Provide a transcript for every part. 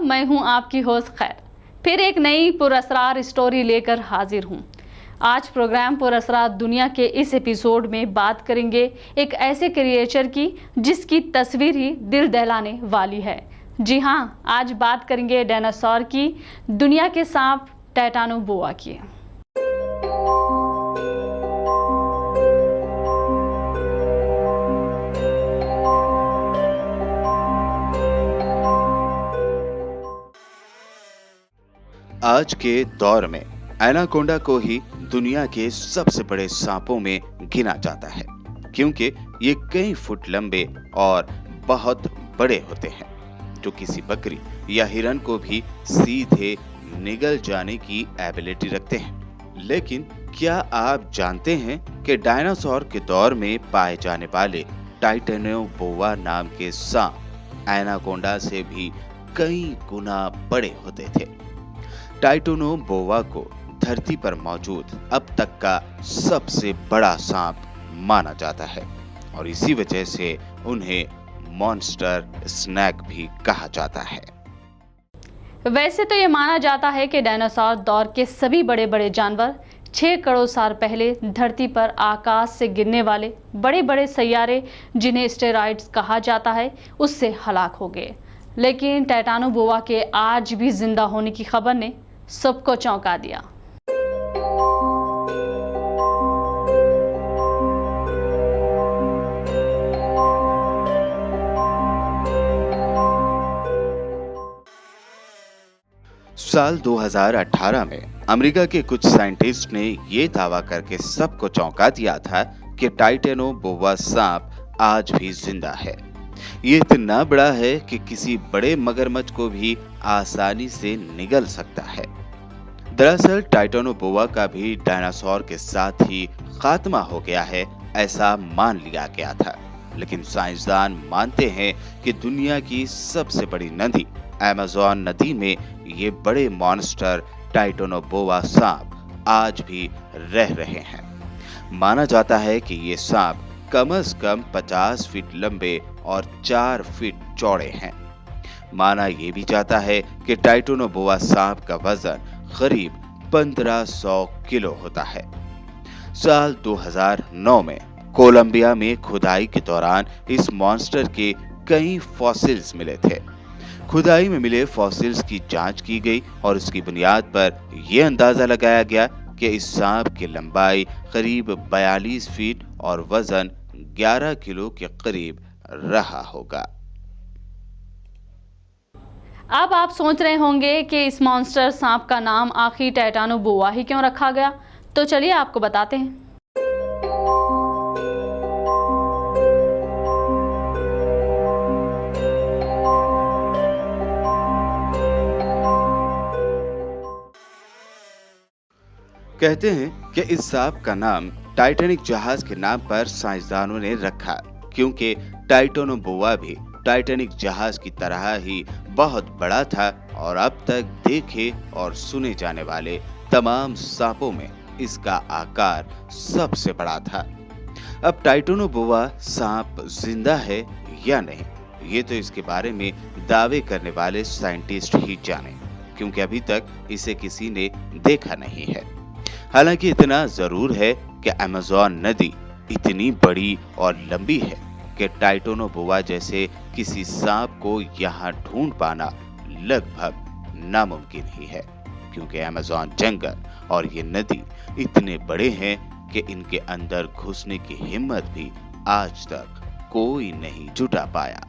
मैं हूं आपकी होस्ट खैर, फिर एक नई पुरअसरार स्टोरी लेकर हाजिर हूं। आज प्रोग्राम पुरअसरार दुनिया के इस एपिसोड में बात करेंगे एक ऐसे क्रिएचर की जिसकी तस्वीर ही दिल दहलाने वाली है। जी हां, आज बात करेंगे डायनासोर की, दुनिया के सांप टाइटानोबोआ की। आज के दौर में एनाकोंडा को ही दुनिया के सबसे बड़े सांपों में गिना जाता है, क्योंकि ये कई फुट लंबे और बहुत बड़े होते हैं, जो किसी बकरी या हिरन को भी सीधे निगल जाने की एबिलिटी रखते हैं। लेकिन क्या आप जानते हैं कि डायनासोर के दौर में पाए जाने वाले टाइटानोबोआ नाम के सांप एनाकोंडा से भी कई गुना बड़े होते थे। टाइटानोबोआ को धरती पर मौजूद अब तक का सबसे बड़ा सांप माना जाता है और इसी वजह से उन्हें मॉन्स्टर स्नैक भी कहा जाता है। वैसे तो ये माना जाता है कि डायनासोर दौर के सभी बड़े बड़े जानवर 6 करोड़ साल पहले धरती पर आकाश से गिरने वाले बड़े बड़े सैयारे, जिन्हें एस्टेरॉइड्स कहा जाता है, उससे हलाक हो गए। लेकिन टाइटानोबोआ के आज भी जिंदा होने की खबर ने सबको चौंका दिया। साल 2018 में अमेरिका के कुछ साइंटिस्ट ने ये दावा करके सबको चौंका दिया था कि टाइटानोबोआ सांप आज भी जिंदा है। ये इतना बड़ा है कि किसी बड़े मगरमच्छ को भी आसानी से निगल सकता है। दरअसल टाइटानोबोआ का भी डायनासोर के साथ ही खात्मा हो गया है, ऐसा मान लिया गया था। लेकिन साइंसदान मानते हैं कि दुनिया की सबसे बड़ी नदी अमेज़न नदी में ये बड़े मॉन्स्टर टाइटानोबोआ सांप आज भी रह रहे हैं। माना जाता है कि ये सांप कम से कम 50 फीट लंबे और 4 फीट चौड़े हैं। माना ये भी जाता है कि टाइटानोबोआ सांप का वजन करीब 1500 किलो होता है। साल 2009 में कोलंबिया में खुदाई के दौरान इस मॉन्स्टर के कई फॉसिल्स मिले थे। खुदाई में मिले फॉसिल्स की जांच की गई और उसकी बुनियाद पर यह अंदाजा लगाया गया कि इस सांप की लंबाई करीब 42 फीट और वजन 11 किलो के करीब रहा होगा। अब आप सोच रहे होंगे कि इस मॉन्स्टर सांप का नाम आखिर टाइटानोबोआ ही क्यों रखा गया, तो चलिए आपको बताते हैं। कहते हैं कि इस सांप का नाम टाइटैनिक जहाज के नाम पर साइंसदानों ने रखा, क्योंकि टाइटानोबोआ भी टाइटैनिक जहाज की तरह ही बहुत बड़ा था और अब तक देखे और सुने जाने वाले तमाम सांपों में इसका आकार सबसे बड़ा था। अब टाइटानोबोआ सांप जिंदा है या नहीं, ये तो इसके बारे में दावे करने वाले साइंटिस्ट ही जाने, क्योंकि अभी तक इसे किसी ने देखा नहीं है। हालांकि इतना जरूर है कि अमेज़न नदी इतनी बड़ी और लंबी है कि टाइटानोबोआ जैसे किसी सांप को यहाँ ढूंढ पाना लगभग नामुमकिन ही है, क्योंकि अमेज़न जंगल और ये नदी इतने बड़े हैं कि इनके अंदर घुसने की हिम्मत भी आज तक कोई नहीं जुटा पाया।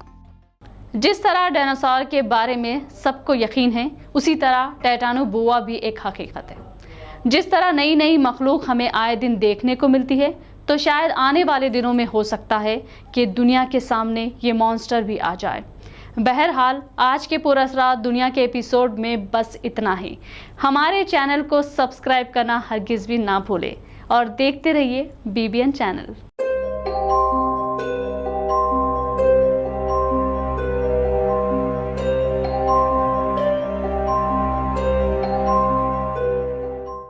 जिस तरह डायनासोर के बारे में सबको यकीन है, उसी तरह टाइटानोबोआ भी एक हकीकत है। जिस तरह नई नई मखलूक हमें आए दिन देखने को मिलती है, तो शायद आने वाले दिनों में हो सकता है कि दुनिया के सामने ये मॉन्स्टर भी आ जाए। बहरहाल आज के पुरअसरार दुनिया के एपिसोड में बस इतना ही। हमारे चैनल को सब्सक्राइब करना हरगिज़ भी ना भूलें और देखते रहिए BBN चैनल।